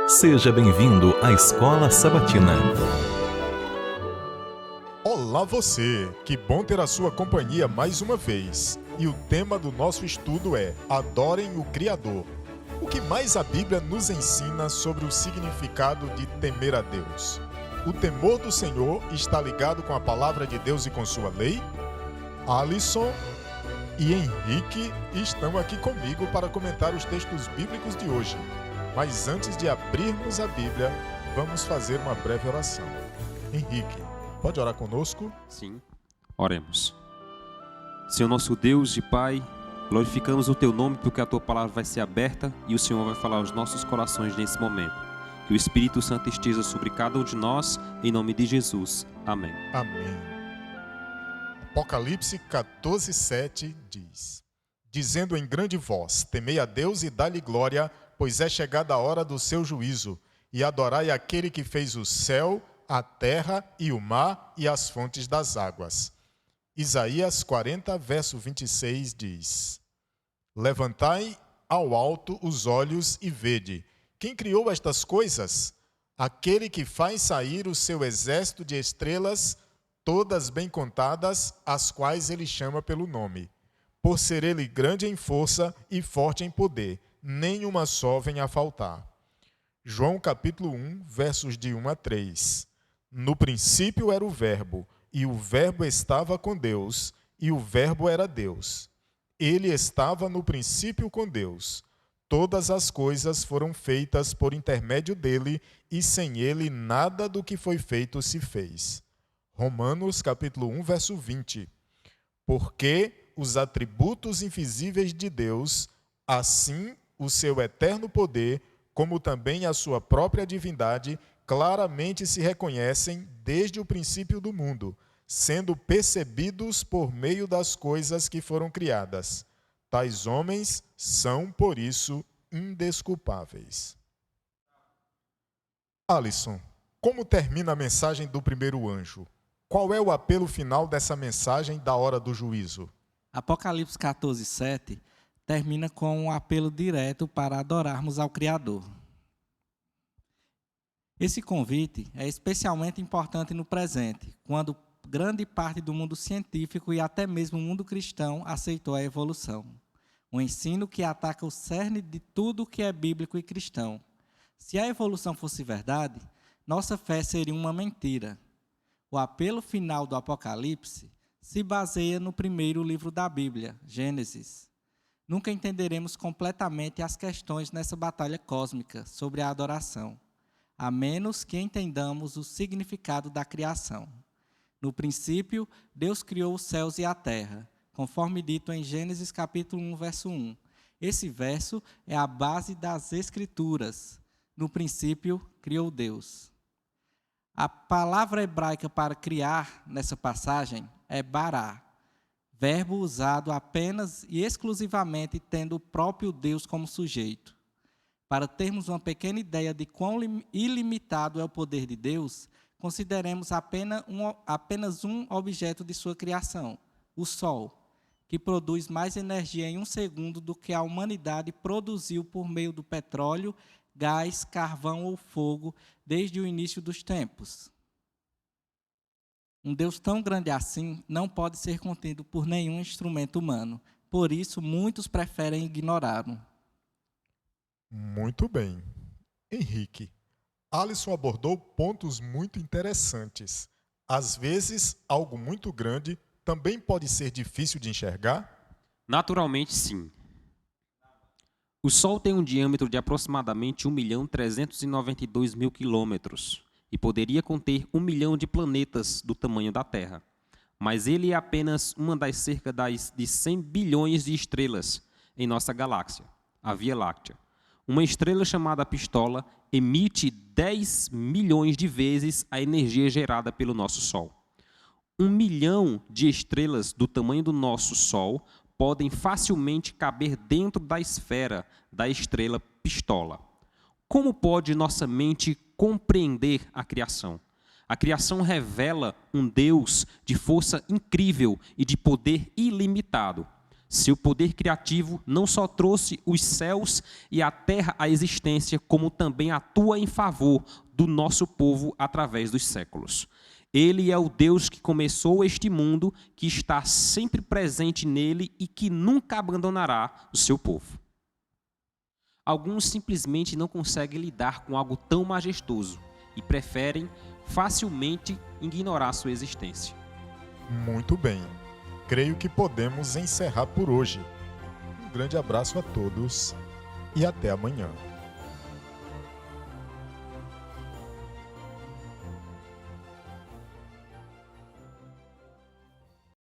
Seja bem-vindo à Escola Sabatina. Olá você, que bom ter a sua companhia mais uma vez. E o tema do nosso estudo é Adorem o Criador. O que mais a Bíblia nos ensina sobre o significado de temer a Deus? O temor do Senhor está ligado com a palavra de Deus e com sua lei? Alisson e Henrique estão aqui comigo para comentar os textos bíblicos de hoje. Mas antes de abrirmos a Bíblia, vamos fazer uma breve oração. Henrique, pode orar conosco? Sim, oremos. Senhor nosso Deus e Pai, glorificamos o Teu nome porque a Tua palavra vai ser aberta e o Senhor vai falar aos nossos corações nesse momento. Que o Espírito Santo esteja sobre cada um de nós, em nome de Jesus. Amém. Amém. Apocalipse 14:7 diz: Dizendo em grande voz, temei a Deus e dá-lhe glória, pois é chegada a hora do seu juízo, e adorai aquele que fez o céu, a terra e o mar e as fontes das águas. Isaías 40, verso 26 diz: Levantai ao alto os olhos e vede, quem criou estas coisas? Aquele que faz sair o seu exército de estrelas, todas bem contadas, as quais ele chama pelo nome. Por ser ele grande em força e forte em poder, nenhuma só vem a faltar. João capítulo 1, versos de 1 a 3. No princípio era o Verbo, e o Verbo estava com Deus, e o Verbo era Deus. Ele estava no princípio com Deus. Todas as coisas foram feitas por intermédio dele, e sem ele nada do que foi feito se fez. Romanos capítulo 1, verso 20. Porque os atributos invisíveis de Deus, assim o seu eterno poder, como também a sua própria divindade, claramente se reconhecem desde o princípio do mundo, sendo percebidos por meio das coisas que foram criadas. Tais homens são, por isso, indesculpáveis. Alisson, como termina a mensagem do primeiro anjo? Qual é o apelo final dessa mensagem da hora do juízo? Apocalipse 14:7 termina com um apelo direto para adorarmos ao Criador. Esse convite é especialmente importante no presente, quando grande parte do mundo científico e até mesmo o mundo cristão aceitou a evolução. Um ensino que ataca o cerne de tudo que é bíblico e cristão. Se a evolução fosse verdade, nossa fé seria uma mentira. O apelo final do Apocalipse se baseia no primeiro livro da Bíblia, Gênesis. Nunca entenderemos completamente as questões nessa batalha cósmica sobre a adoração, a menos que entendamos o significado da criação. No princípio, Deus criou os céus e a terra, conforme dito em Gênesis capítulo 1, verso 1. Esse verso é a base das Escrituras. No princípio, criou Deus. A palavra hebraica para criar, nessa passagem, é bará, verbo usado apenas e exclusivamente tendo o próprio Deus como sujeito. Para termos uma pequena ideia de quão ilimitado é o poder de Deus, consideremos apenas um objeto de sua criação, o Sol, que produz mais energia em um segundo do que a humanidade produziu por meio do petróleo, gás, carvão ou fogo desde o início dos tempos. Um Deus tão grande assim não pode ser contido por nenhum instrumento humano. Por isso, muitos preferem ignorá-lo. Muito bem. Henrique, Alisson abordou pontos muito interessantes. Às vezes, algo muito grande também pode ser difícil de enxergar? Naturalmente, sim. O Sol tem um diâmetro de aproximadamente 1.392.000 quilômetros e poderia conter 1 milhão de planetas do tamanho da Terra. Mas ele é apenas uma das cerca de 100 bilhões de estrelas em nossa galáxia, a Via Láctea. Uma estrela chamada Pistola emite 10 milhões de vezes a energia gerada pelo nosso Sol. 1 milhão de estrelas do tamanho do nosso Sol podem facilmente caber dentro da esfera da estrela Pistola. Como pode nossa mente compreender a criação? A criação revela um Deus de força incrível e de poder ilimitado. Seu poder criativo não só trouxe os céus e a terra à existência, como também atua em favor do nosso povo através dos séculos. Ele é o Deus que começou este mundo, que está sempre presente nele e que nunca abandonará o seu povo. Alguns simplesmente não conseguem lidar com algo tão majestoso e preferem facilmente ignorar sua existência. Muito bem. Creio que podemos encerrar por hoje. Um grande abraço a todos e até amanhã.